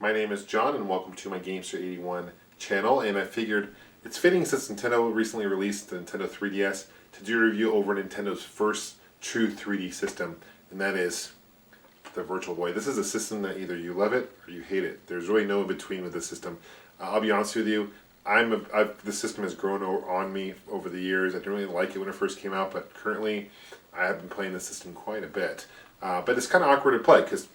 My name is John and welcome to my Gamester81 channel, and I figured it's fitting since Nintendo recently released the Nintendo 3DS to do a review over Nintendo's first true 3D system, and that is the Virtual Boy. This is a system that either you love it or you hate it. There's really no in between with this system. I'll be honest with you, this system has grown on me over the years. I didn't really like it when it first came out, but currently I have been playing the system quite a bit. But it's kind of awkward to play because,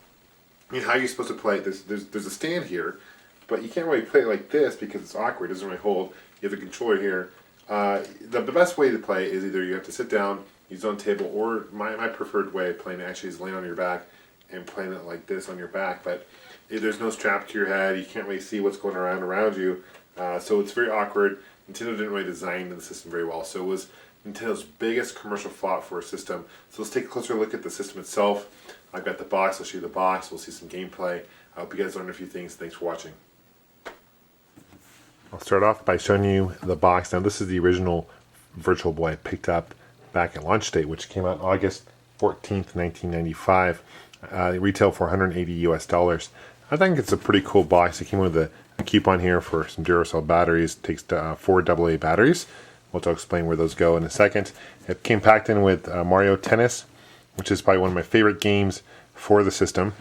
I mean, how are you supposed to play it? There's a stand here, but you can't really play it like this because it's awkward. It doesn't really hold. You have the controller here. The best way to play is either you have to sit down, use it on the table, or my preferred way of playing it actually is laying on your back and playing it like this on your back. But there's no strap to your head. You can't really see what's going around you. So it's very awkward. Nintendo didn't really design the system very well. So it was Nintendo's biggest commercial flop for a system. So let's take a closer look at the system itself. I've got the box. I'll show you the box. We'll see some gameplay. I hope you guys learned a few things. Thanks for watching. I'll start off by showing you the box. Now this is the original Virtual Boy I picked up back at launch date, which came out August 14th, 1995. It retailed for $180 US. I think it's a pretty cool box. It came with a coupon here for some Duracell batteries. It takes 4 AA batteries. Which I'll explain where those go in a second. It came packed in with Mario Tennis, which is probably one of my favorite games for the system.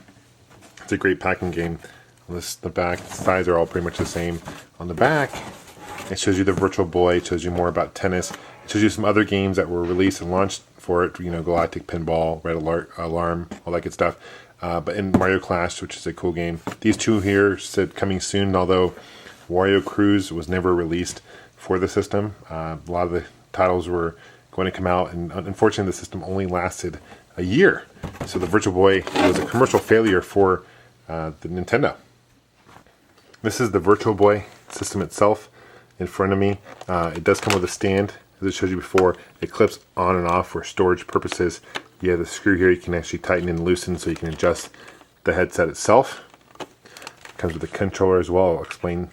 It's a great packing game. The back sides are all pretty much the same. On the back, it shows you the Virtual Boy. It shows you more about tennis. It shows you some other games that were released and launched for it. You know, Galactic Pinball, Red Alarm, all that good stuff. But in Mario Clash, which is a cool game. These two here said coming soon, although Wario Cruise was never released for the system. A lot of the titles were going to come out, and unfortunately the system only lasted a year. So the Virtual Boy was a commercial failure for the Nintendo. This is the Virtual Boy system itself in front of me. It does come with a stand, as I showed you before. It clips on and off for storage purposes. You have the screw here you can actually tighten and loosen so you can adjust the headset itself. It comes with a controller as well. I'll explain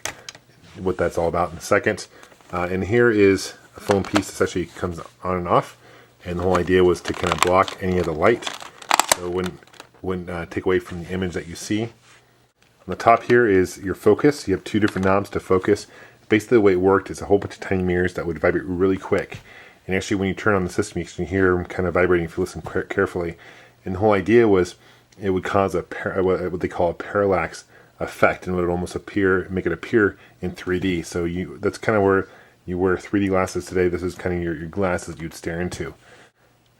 what that's all about in a second. And here is a foam piece that actually comes on and off, and the whole idea was to kind of block any of the light so it wouldn't take away from the image that you see. On the top here is your focus. You have 2 different knobs to focus. Basically the way it worked is a whole bunch of tiny mirrors that would vibrate really quick, and actually when you turn on the system you can hear them kind of vibrating if you listen carefully. And the whole idea was it would cause what they call a parallax effect, and it would almost make it appear in 3D. So that's kind of where you wear 3D glasses today. This is kind of your glasses you'd stare into.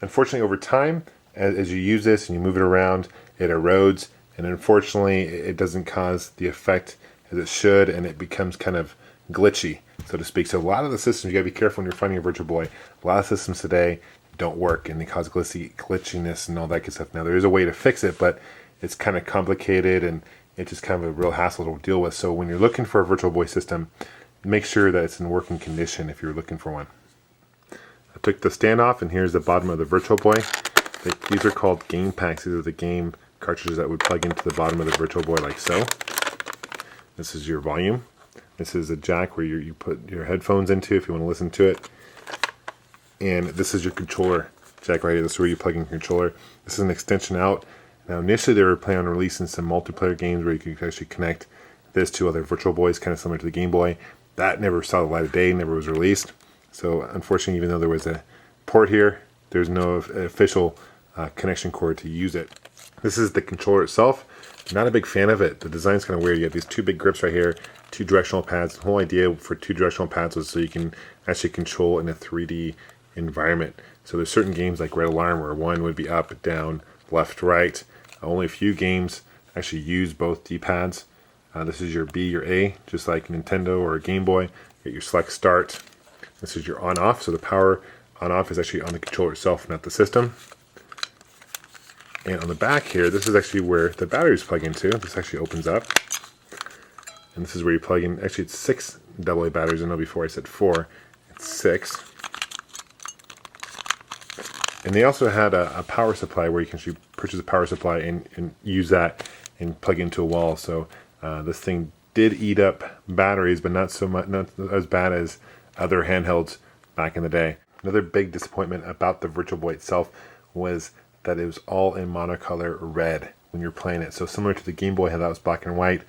Unfortunately, over time, as you use this and you move it around, it erodes, and unfortunately, it doesn't cause the effect as it should, and it becomes kind of glitchy, so to speak. So a lot of the systems, you gotta be careful when you're finding your Virtual Boy. A lot of systems today don't work, and they cause glitchiness and all that good stuff. Now, there is a way to fix it, but it's kind of complicated, and it's just kind of a real hassle to deal with. So when you're looking for a Virtual Boy system, make sure that it's in working condition if you're looking for one. I took the stand off, and here's the bottom of the Virtual Boy. These are called game packs. These are the game cartridges that would plug into the bottom of the Virtual Boy like so. This is your volume. This is a jack where you put your headphones into if you want to listen to it. And this is your controller jack right here. This is where you plug in your controller. This is an extension out. Now initially they were planning on releasing some multiplayer games where you could actually connect this to other Virtual Boys, kind of similar to the Game Boy. That never saw the light of day, never was released. So unfortunately, even though there was a port here, there's no official connection cord to use it. This is the controller itself. Not a big fan of it. The design's kind of weird. You have these 2 big grips right here, 2 directional pads. The whole idea for 2 directional pads was so you can actually control in a 3D environment. So there's certain games like Red Alarm where one would be up, down, left, right. Only a few games actually use both D-pads. This is your B, your A, just like Nintendo or a Game Boy. You get your select start. This is your on-off. So the power on-off is actually on the controller itself, not the system. And on the back here, this is actually where the batteries plug into. This actually opens up. And this is where you plug in, actually it's 6 AA batteries. I know before I said 4, it's 6. And they also had a power supply where you can actually purchase a power supply and use that and plug into a wall. So this thing did eat up batteries, but not as bad as other handhelds back in the day. Another big disappointment about the Virtual Boy itself was that it was all in monocolor red when you're playing it. So similar to the Game Boy, how that was black and white,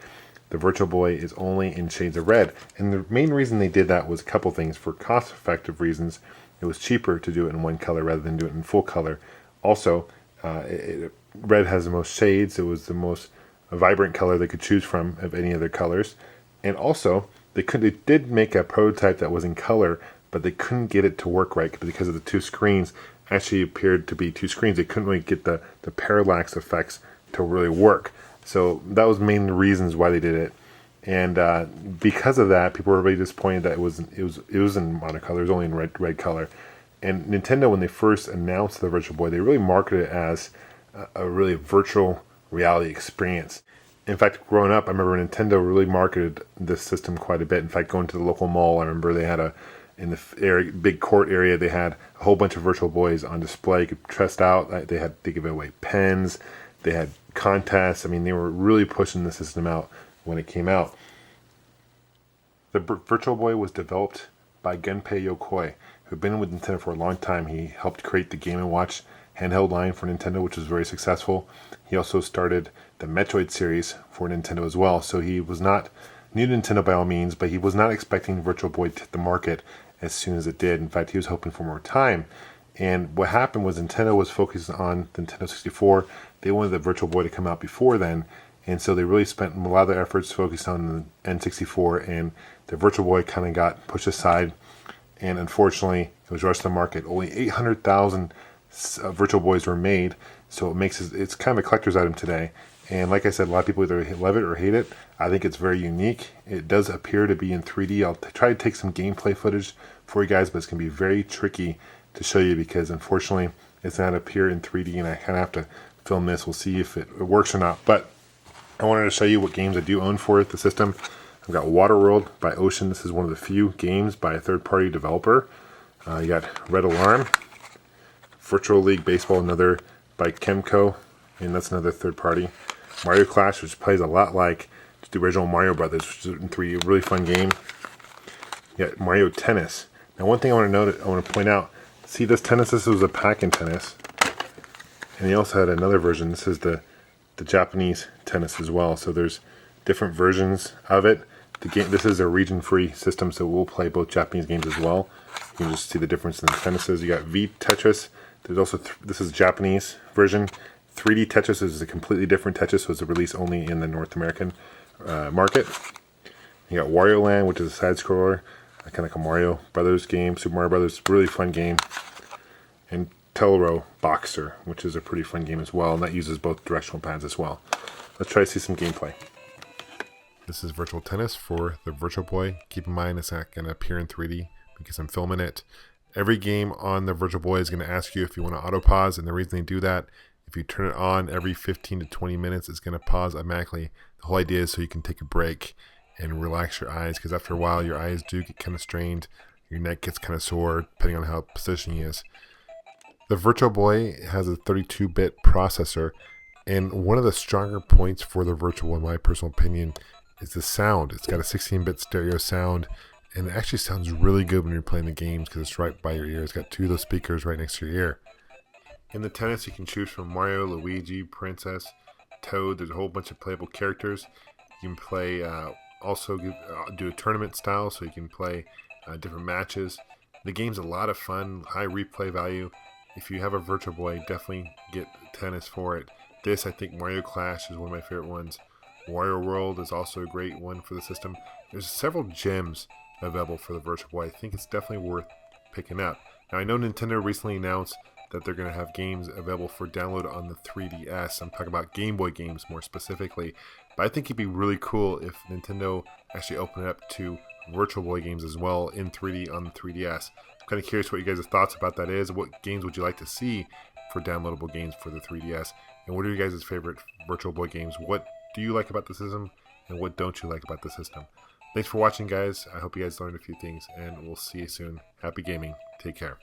the Virtual Boy is only in shades of red. And the main reason they did that was a couple things. For cost-effective reasons, it was cheaper to do it in one color rather than do it in full color. Also, red has the most shades. It was the most vibrant color they could choose from of any other colors. And also, they did make a prototype that was in color, but they couldn't get it to work right because of the two screens. Actually appeared to be two screens. They couldn't really get the parallax effects to really work. So that was main reasons why they did it. And because of that, people were really disappointed that it was in monocolor. It was only in red color. And Nintendo, when they first announced the Virtual Boy, they really marketed it as a really virtual reality experience. In fact, growing up, I remember Nintendo really marketed this system quite a bit. In fact, going to the local mall, I remember they had in the big court area, they had a whole bunch of Virtual Boys on display. You could test out. They gave away pens. They had contests. I mean, they were really pushing the system out when it came out. The Virtual Boy was developed by Gunpei Yokoi, who'd been with Nintendo for a long time. He helped create the Game & Watch handheld line for Nintendo, which was very successful. He also started the Metroid series for Nintendo as well. So he was not new to Nintendo by all means, but he was not expecting Virtual Boy to hit the market as soon as it did. In fact, he was hoping for more time. And what happened was Nintendo was focused on the Nintendo 64. They wanted the Virtual Boy to come out before then. And so they really spent a lot of their efforts focused on the N64, and the Virtual Boy kind of got pushed aside. And unfortunately, it was rushed to the market. Only 800,000 Virtual Boys were made, so it's kind of a collector's item today. And like I said, a lot of people either love it or hate it. I think it's very unique. It does appear to be in 3D. I'll try to take some gameplay footage for you guys, but it's going to be very tricky to show you because unfortunately it's not appear in 3D, and I kind of have to film this. We'll see if it works or not. But I wanted to show you what games I do own for the system. I've got Waterworld by Ocean. This is one of the few games by a third-party developer. You got Red Alarm, Virtual League Baseball, another by Kemco, and that's another third-party. Mario Clash, which plays a lot like the original Mario Brothers, which is in 3D, a really fun game. You got Mario Tennis. Now, one thing I want to point out. See this tennis? This was a pack-in tennis, and he also had another version. This is the Japanese tennis as well. So there's different versions of it. This is a region-free system, so we'll play both Japanese games as well. You can just see the difference in the tennises. You got V Tetris. There's also this is Japanese version. 3D Tetris is a completely different Tetris, so it's released only in the North American market. You got Wario Land, which is a side-scroller, kind of like a Mario Brothers game, Super Mario Brothers, really fun game. And Telro Boxer, which is a pretty fun game as well, and that uses both directional pads as well. Let's try to see some gameplay. This is Virtual Tennis for the Virtual Boy. Keep in mind it's not going to appear in 3D because I'm filming it. Every game on the Virtual Boy is going to ask you if you want to auto pause, and the reason they do that, if you turn it on every 15 to 20 minutes, it's going to pause automatically. The whole idea is so you can take a break and relax your eyes, because after a while your eyes do get kind of strained, your neck gets kind of sore depending on how positioning is. The Virtual Boy has a 32-bit processor, and one of the stronger points for the Virtual Boy, in my personal opinion, is the sound. It's got a 16-bit stereo sound, and it actually sounds really good when you're playing the games because it's right by your ear. It's got two of those speakers right next to your ear. In the tennis, you can choose from Mario, Luigi, Princess, Toad. There's a whole bunch of playable characters. You can play, do a tournament style, so you can play different matches. The game's a lot of fun, high replay value. If you have a Virtual Boy, definitely get tennis for it. This, I think Mario Clash is one of my favorite ones. Wario World is also a great one for the system. There's several gems available for the Virtual Boy. I think it's definitely worth picking up. Now, I know Nintendo recently announced that they're going to have games available for download on the 3DS. I'm talking about Game Boy games more specifically. But I think it'd be really cool if Nintendo actually opened it up to Virtual Boy games as well in 3D on the 3DS. I'm kind of curious what you guys' thoughts about that is. What games would you like to see for downloadable games for the 3DS? And what are your guys' favorite Virtual Boy games? What do you like about the system? And what don't you like about the system? Thanks for watching, guys. I hope you guys learned a few things, and we'll see you soon. Happy gaming. Take care.